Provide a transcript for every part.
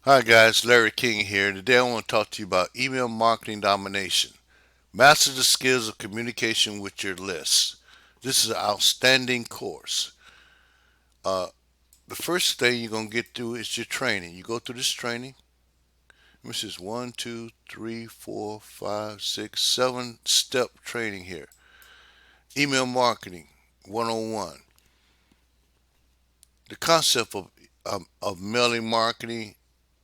Hi guys, Larry King here. Today I want to talk to you about email marketing domination. Master the skills of communication with your list. This is an outstanding course. Uh, the first thing you're going to get through is your training. You go through this training. This is 1, 2, 3, 4, 5, 6, 7 step training here. Email marketing 101. The concept of mailing marketing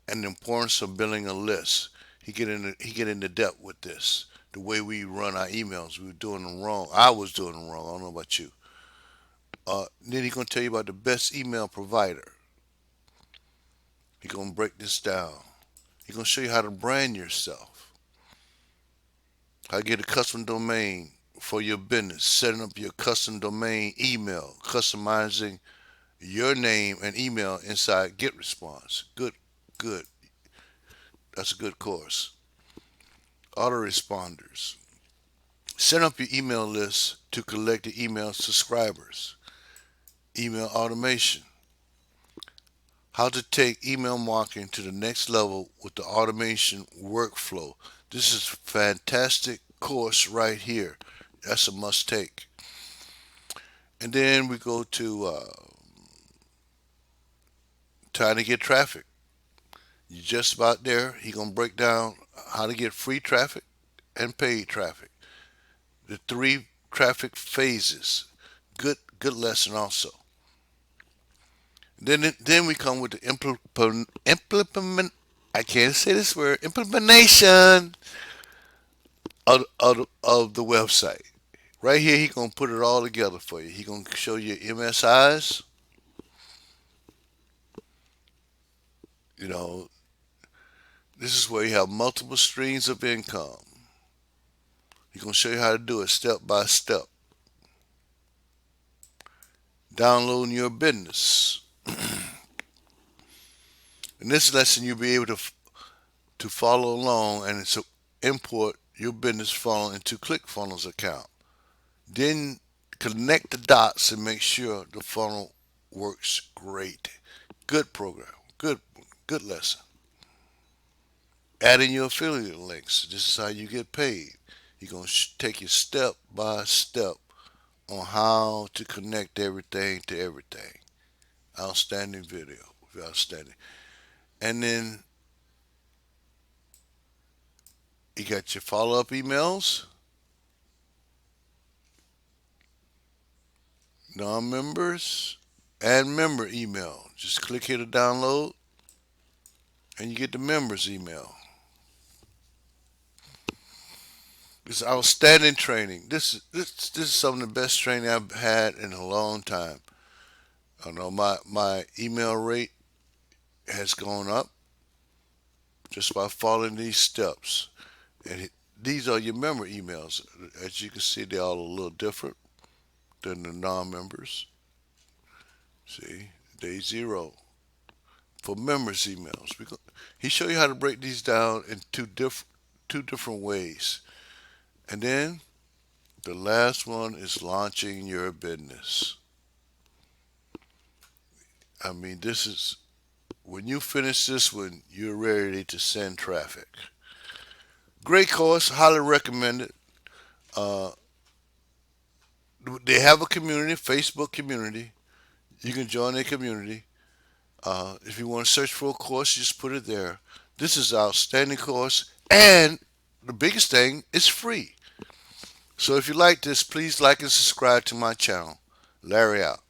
and the importance of building a list. He get into depth with this. The way we run our emails, we were doing them wrong. I was doing them wrong. I don't know about you. Then he's gonna tell you about the best email provider. He's gonna break this down. He's gonna show you how to brand yourself, how to get a custom domain for your business, setting up your custom domain email, customizing your name and email inside GetResponse. Good. That's a good course. Autoresponders. Set up your email list to collect the email subscribers. Email automation. How to take email marketing to the next level with the automation workflow. This is a fantastic course right here. That's a must take. And then we go to trying to get traffic. You're just about there. He's going to break down how to get free traffic and paid traffic. The three traffic phases. Good lesson also. Then we come with the implement. I can't say this word. Implementation of the website. Right here, he gonna put it all together for you. He gonna show you MSIs. You know, this is where you have multiple streams of income. He gonna show you how to do it step by step. Downloading your business. In this lesson, you'll be able to follow along and so import your business funnel into ClickFunnels account. Then connect the dots and make sure the funnel works great. Good program. Good lesson. Adding your affiliate links. This is how you get paid. You're going to take you step by step on how to connect everything to everything. Outstanding video. Outstanding. And then you got your follow up emails, non members, and member email. Just click here to download, and you get the members email. It's outstanding training. This is some of the best training I've had in a long time. I know my email rate has gone up just by following these steps. And these are your member emails. As you can see, they're all a little different than the non-members. See, day zero for members emails. He show you how to break these down in two different ways. And then the last one is launching your business. I mean, this is when you finish this one, you're ready to send traffic. Great course, highly recommended. Uh, they have a community, Facebook community. You can join their community. If you want to search for a course, just put it there. This is an outstanding course, and the biggest thing is free. So if you like this, please like and subscribe to my channel. Larry out.